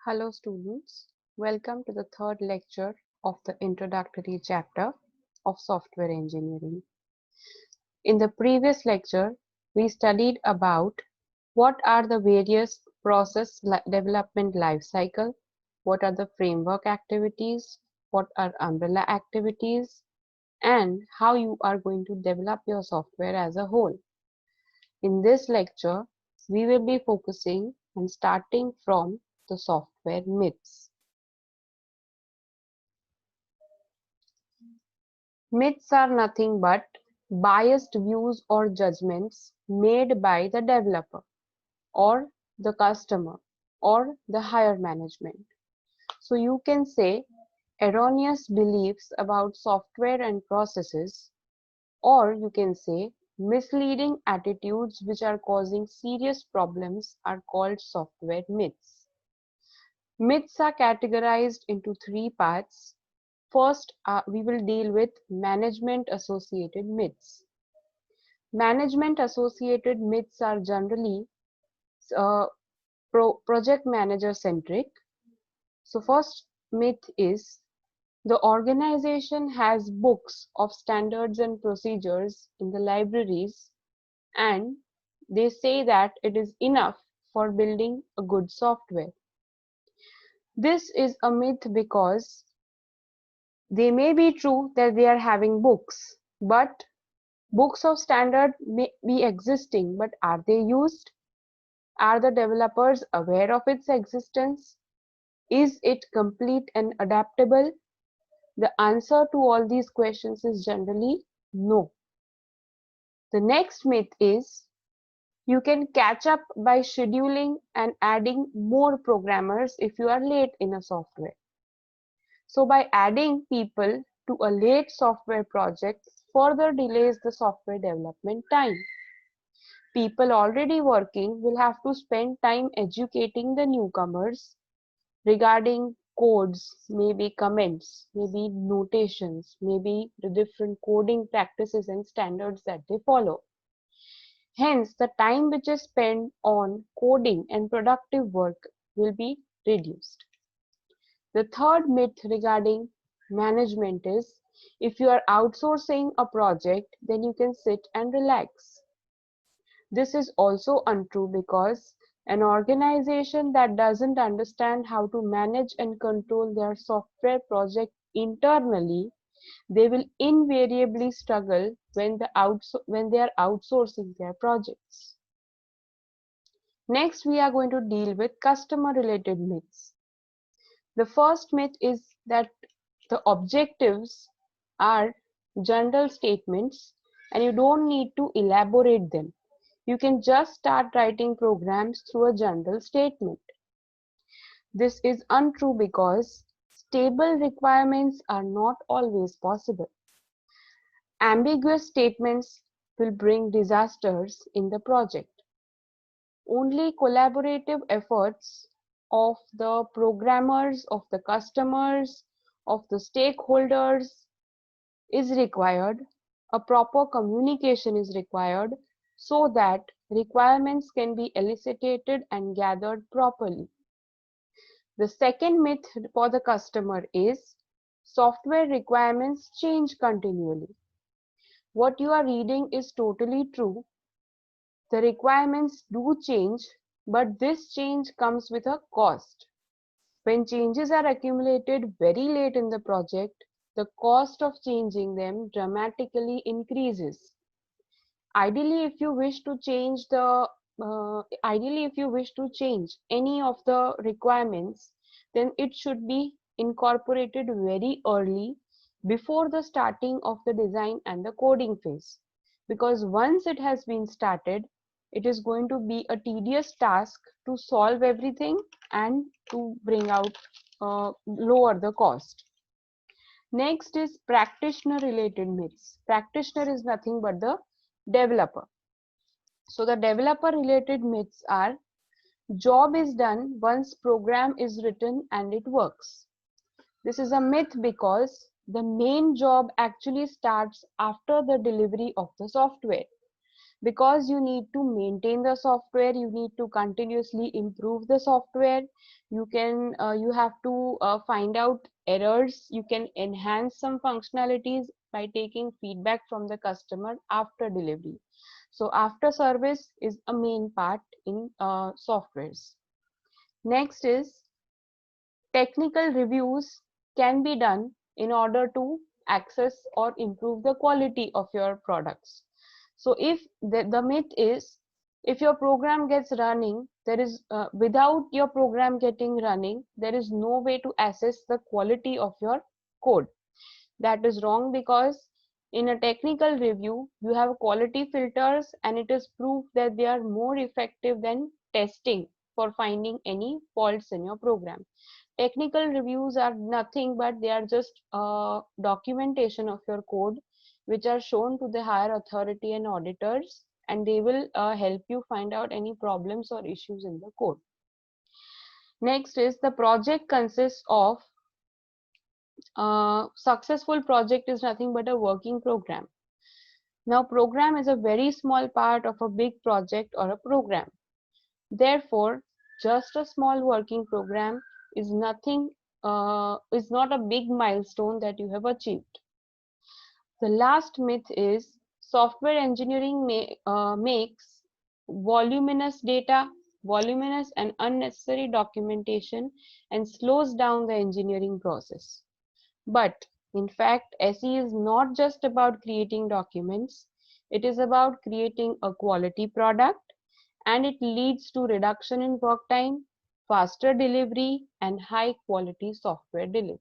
Hello students, welcome to the third lecture of the introductory chapter of software engineering. In the previous lecture, we studied about what are the various development life cycle, what are the framework activities, what are umbrella activities, and how you are going to develop your software as a whole. In this lecture, we will be focusing on starting from the software myths. Myths are nothing but biased views or judgments made by the developer or the customer or the higher management. So you can say erroneous beliefs about software and processes, or you can say misleading attitudes which are causing serious problems are called software myths. Myths are categorized into three parts. First, we will deal with management associated myths. Management associated myths are generally uh, project manager centric. So first myth is the organization has books of standards and procedures in the libraries, and they say that it is enough for building a good software. This is a myth because they may be true that they are having books, but books of standard may be existing, but are they used? Are the developers aware of its existence? Is it complete and adaptable? The answer to all these questions is generally no. The next myth is you can catch up by scheduling and adding more programmers if you are late in a software. So by adding people to a late software project further delays the software development time. People already working will have to spend time educating the newcomers regarding codes, maybe comments, maybe notations, maybe the different coding practices and standards that they follow. Hence, the time which is spent on coding and productive work will be reduced. The third myth regarding management is if you are outsourcing a project, then you can sit and relax. This is also untrue because an organization that doesn't understand how to manage and control their software project internally, they will invariably struggle when they are outsourcing their projects. Next, we are going to deal with customer related myths. The first myth is that the objectives are general statements and you don't need to elaborate them. You can just start writing programs through a general statement. This is untrue because stable requirements are not always possible. Ambiguous statements will bring disasters in the project. Only collaborative efforts of the programmers, of the customers, of the stakeholders is required. A proper communication is required so that requirements can be elicited and gathered properly. The second myth for the customer is software requirements change continually. What you are reading is totally true. The requirements do change, but this change comes with a cost. When changes are accumulated very late in the project, the cost of changing them dramatically increases. Ideally, if you wish to change any of the requirements, then it should be incorporated very early before the starting of the design and the coding phase. Because once it has been started, it is going to be a tedious task to solve everything and to bring out lower the cost. Next is practitioner related myths. Practitioner is nothing but the developer. So the developer related myths are job is done once program is written and it works. This is a myth because the main job actually starts after the delivery of the software. because you need to maintain the software, you need to continuously improve the software. You have to find out errors, you can enhance some functionalities by taking feedback from the customer after delivery. So after service is a main part in softwares. Next is technical reviews can be done in order to access or improve the quality of your products. So if the myth is, if your program gets running, there is without your program getting running, there is no way to assess the quality of your code. That is wrong, because in a technical review you have quality filters, and it is proof that they are more effective than testing for finding any faults in your program. Technical reviews are nothing but they are just documentation of your code, which are shown to the higher authority and auditors, and they will help you find out any problems or issues in the code. Next is the project consists of successful project is nothing but a working program. Now program is a very small part of a big project or a program. Therefore, just a small working program is nothing, is not a big milestone that you have achieved. The last myth is software engineering makes voluminous data, voluminous and unnecessary documentation, and slows down the engineering process. But in fact, SE is not just about creating documents, it is about creating a quality product, and it leads to reduction in work time, faster delivery, and high quality software delivery.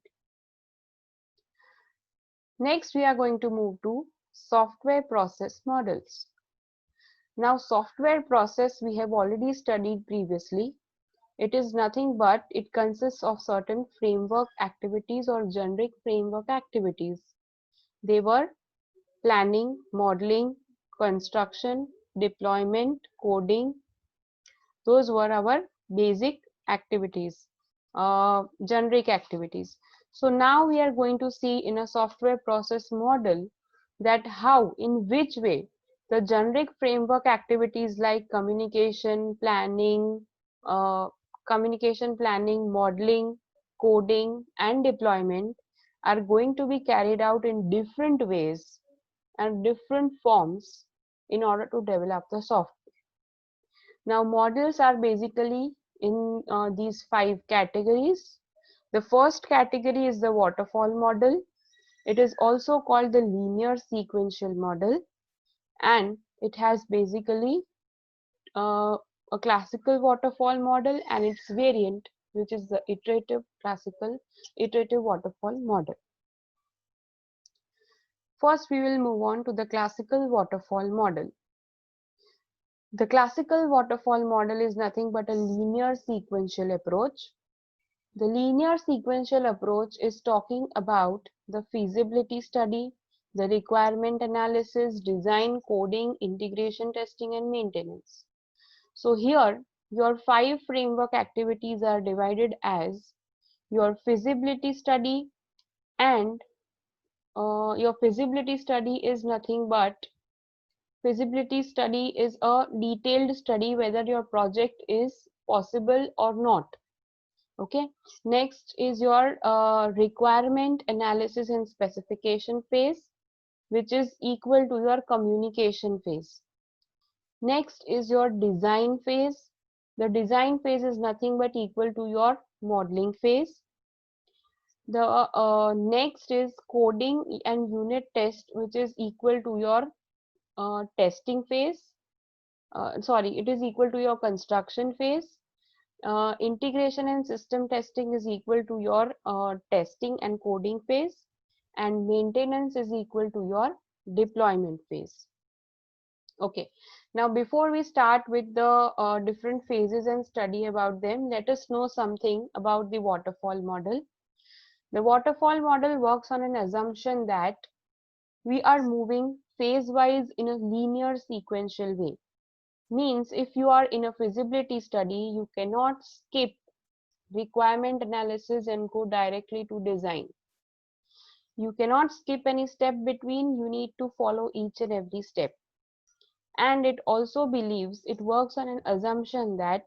Next, we are going to move to software process models. Now, software process we have already studied previously. It is nothing but it consists of certain framework activities or generic framework activities. They were planning, modeling, construction, deployment, coding. Those were our basic activities, generic activities. So now we are going to see in a software process model that how, in which way the generic framework activities like uh, communication planning, modeling, coding, and deployment are going to be carried out in different ways and different forms in order to develop the software. Now, models are basically in these 5 categories. The first category is the waterfall model. It is also called the linear sequential model, and it has basically uh, a classical waterfall model and its variant, which is the iterative waterfall model. First, we will move on to the classical waterfall model. The classical waterfall model is nothing but a linear sequential approach. The linear sequential approach is talking about the feasibility study, the requirement analysis, design, coding, integration testing, and maintenance. So here, your 5 framework activities are divided as your feasibility study, and your feasibility study is nothing but feasibility study is a detailed study whether your project is possible or not. Okay, next is your requirement analysis and specification phase, which is equal to your communication phase. Next is your design phase. The design phase is nothing but equal to your modeling phase. The next is coding and unit test, which is equal to your testing phase. Sorry, it is equal to your construction phase. Integration and system testing is equal to your testing and coding phase, and maintenance is equal to your deployment phase. Okay, now before we start with the different phases and study about them, let us know something about the waterfall model. The waterfall model works on an assumption that we are moving phase-wise in a linear sequential way. Means if you are in a feasibility study, you cannot skip requirement analysis and go directly to design. You cannot skip any step between, you need to follow each and every step. And it also believes, it works on an assumption that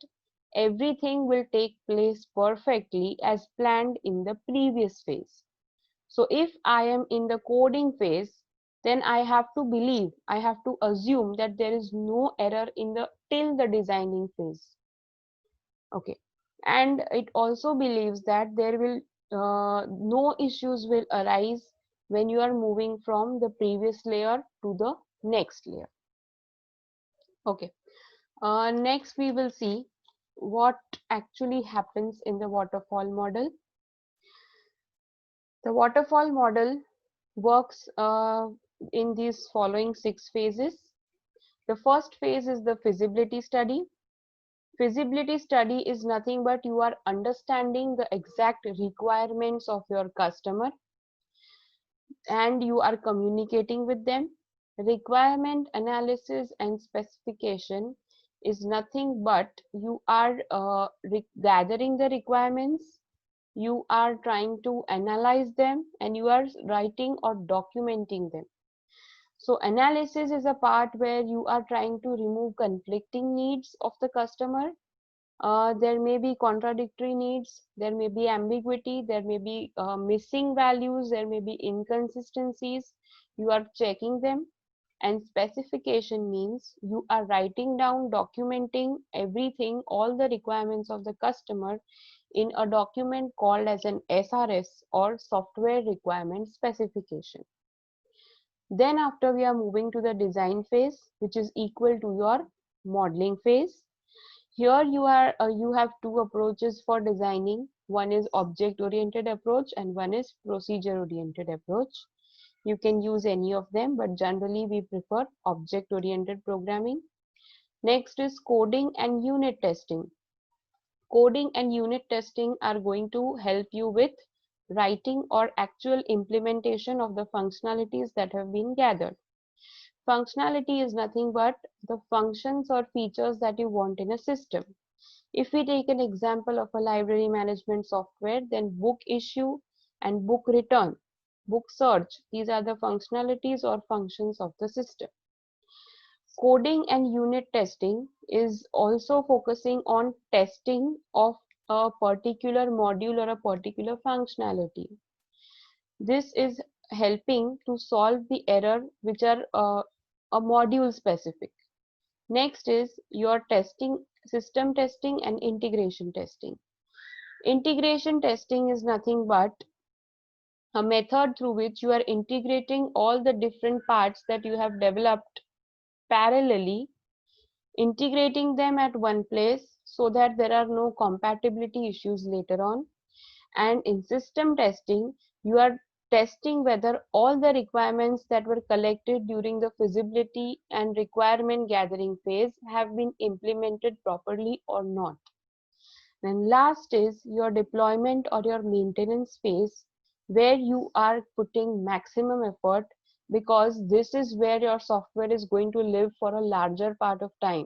everything will take place perfectly as planned in the previous phase. So if I am in the coding phase, then I have to believe, I have to assume that there is no error in the till the designing phase. Okay. And it also believes that there will no issues will arise when you are moving from the previous layer to the next layer. Okay. Next, we will see what actually happens in the waterfall model. The waterfall model works in these following 6 phases. The first phase is the feasibility study. Feasibility study is nothing but you are understanding the exact requirements of your customer and you are communicating with them. Requirement analysis and specification is nothing but you are gathering the requirements, you are trying to analyze them, and you are writing or documenting them. So analysis is a part where you are trying to remove conflicting needs of the customer. There may be contradictory needs, there may be ambiguity, there may be missing values, there may be inconsistencies. You are checking them. And specification means you are writing down, documenting everything, all the requirements of the customer in a document called as an SRS or software requirement specification. Then after we are moving to the design phase, which is equal to your modeling phase. Here you have two approaches for designing. One is object oriented approach and one is procedure oriented approach. You can use any of them, but generally we prefer object oriented programming. Next is coding and unit testing. Coding and unit testing are going to help you with writing or actual implementation of the functionalities that have been gathered. Functionality is nothing but the functions or features that you want in a system. If we take an example of a library management software, then book issue and book return, book search, these are the functionalities or functions of the system. Coding and unit testing is also focusing on testing of a particular module or a particular functionality. This is helping to solve the error which are a module specific. Next is your testing, system testing and integration testing. Integration testing is nothing but a method through which you are integrating all the different parts that you have developed parallelly, integrating them at one place so that there are no compatibility issues later on. And in system testing, you are testing whether all the requirements that were collected during the feasibility and requirement gathering phase have been implemented properly or not. Then last is your deployment or your maintenance phase, where you are putting maximum effort because this is where your software is going to live for a larger part of time.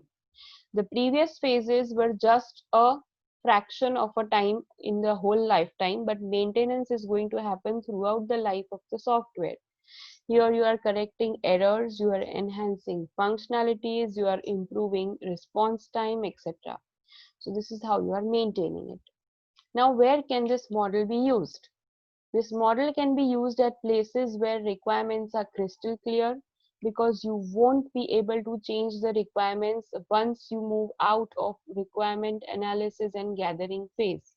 The previous phases were just a fraction of a time in the whole lifetime, but maintenance is going to happen throughout the life of the software. Here you are correcting errors, you are enhancing functionalities, you are improving response time, etc. So this is how you are maintaining it. Now, where can this model be used? This model can be used at places where requirements are crystal clear, because you won't be able to change the requirements once you move out of requirement analysis and gathering phase.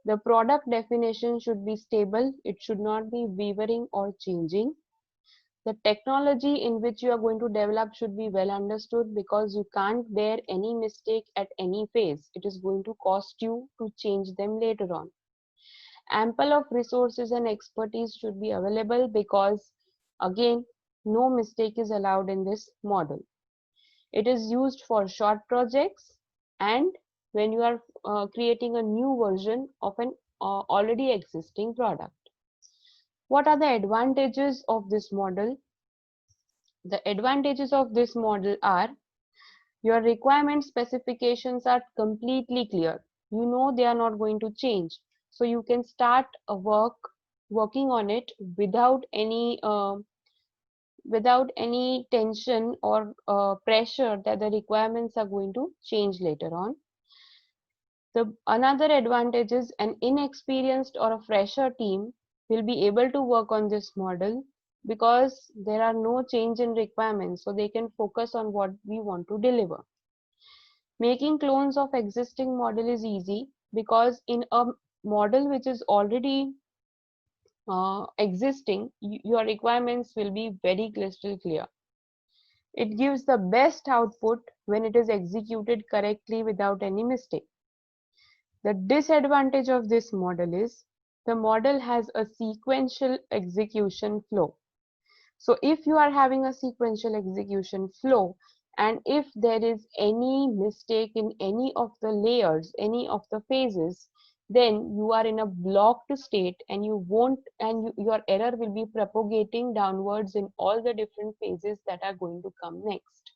The product definition should be stable, it should not be wavering or changing. The technology in which you are going to develop should be well understood, because you can't bear any mistake at any phase. It is going to cost you to change them later on. Ample of resources and expertise should be available, because again, no mistake is allowed in this model. It is used for short projects and when you are creating a new version of an already existing product. What are the advantages of this model? The advantages of this model are your requirement specifications are completely clear. You know they are not going to change. So you can start working on it without any without any tension or pressure that the requirements are going to change later on. The another advantage is an inexperienced or a fresher team will be able to work on this model because there are no change in requirements, so they can focus on what we want to deliver. Making clones of existing model is easy because in a model which is already existing, your requirements will be very crystal clear. It gives the best output when it is executed correctly without any mistake. The disadvantage of this model is the model has a sequential execution flow. So if you are having a sequential execution flow, and if there is any mistake in any of the layers, any of the phases, then you are in a blocked state and you won't, and your error will be propagating downwards in all the different phases that are going to come next.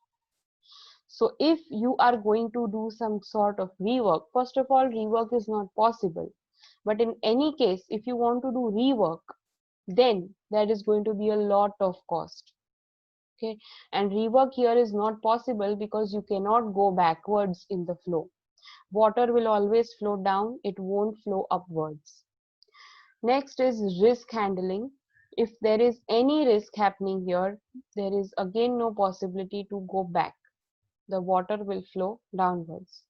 So if you are going to do some sort of rework, first of all, rework is not possible. But in any case, if you want to do rework, then that is going to be a lot of cost. Okay, and rework here is not possible because you cannot go backwards in the flow. Water will always flow down, it won't flow upwards. Next is risk handling. If there is any risk happening here, there is again no possibility to go back. The water will flow downwards.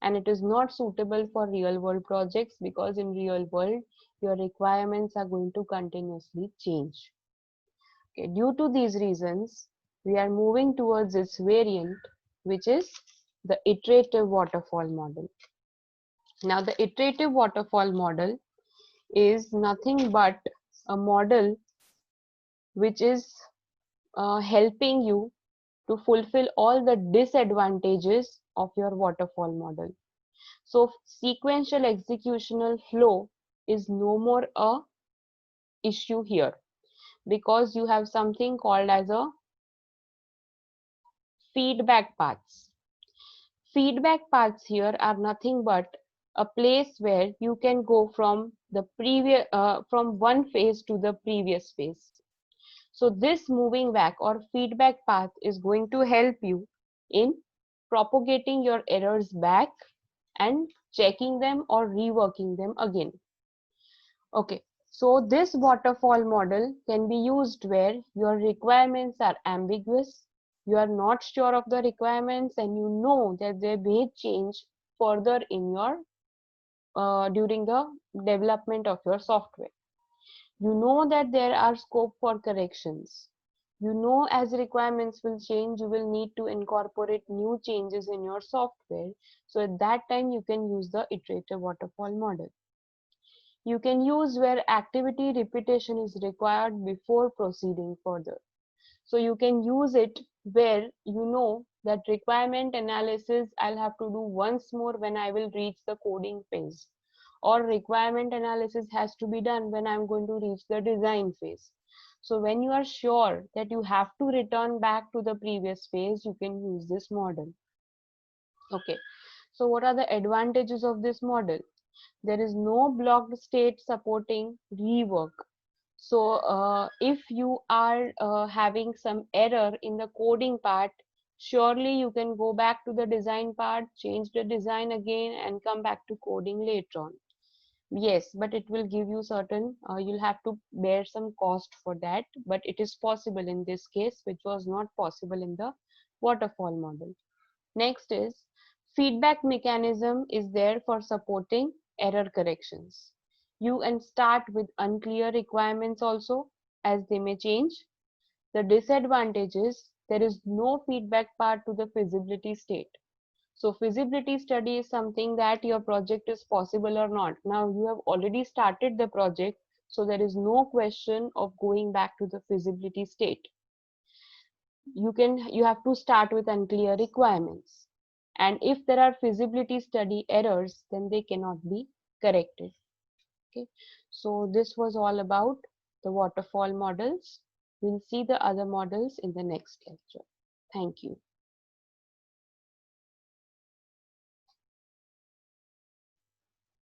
And it is not suitable for real world projects because in real world, your requirements are going to continuously change. Okay, due to these reasons, we are moving towards this variant, which is the iterative waterfall model. Now, the iterative waterfall model is nothing but a model which is helping you to fulfill all the disadvantages of your waterfall model. So, sequential executional flow is no more a issue here because you have something called as a feedback paths. Feedback paths here are nothing but a place where you can go from the previous from one phase to the previous phase. So this moving back or feedback path is going to help you in propagating your errors back and checking them or reworking them again. Okay, so this waterfall model can be used where your requirements are ambiguous, you are not sure of the requirements, and you know that they may change further in your during the development of your software. You know that there are scope for corrections. You know as requirements will change, you will need to incorporate new changes in your software. So at that time, you can use the iterative waterfall model. You can use where activity repetition is required before proceeding further. So you can use it where you know that requirement analysis I'll have to do once more when I will reach the coding phase, or requirement analysis has to be done when I'm going to reach the design phase. So when you are sure that you have to return back to the previous phase, you can use this model. Okay. So what are the advantages of this model? There is no blocked state supporting rework. So if you are having some error in the coding part, surely you can go back to the design part, change the design again and come back to coding later on. Yes, but it will give you certain, you'll have to bear some cost for that, but it is possible in this case, which was not possible in the waterfall model. Next is feedback mechanism is there for supporting error corrections. You can start with unclear requirements also as they may change. The disadvantage is there is no feedback part to the feasibility state. So feasibility study is something that your project is possible or not. Now you have already started the project, so there is no question of going back to the feasibility state. You have to start with unclear requirements, and if there are feasibility study errors, then they cannot be corrected. Okay, so this was all about the waterfall models. We'll see the other models in the next lecture. Thank you.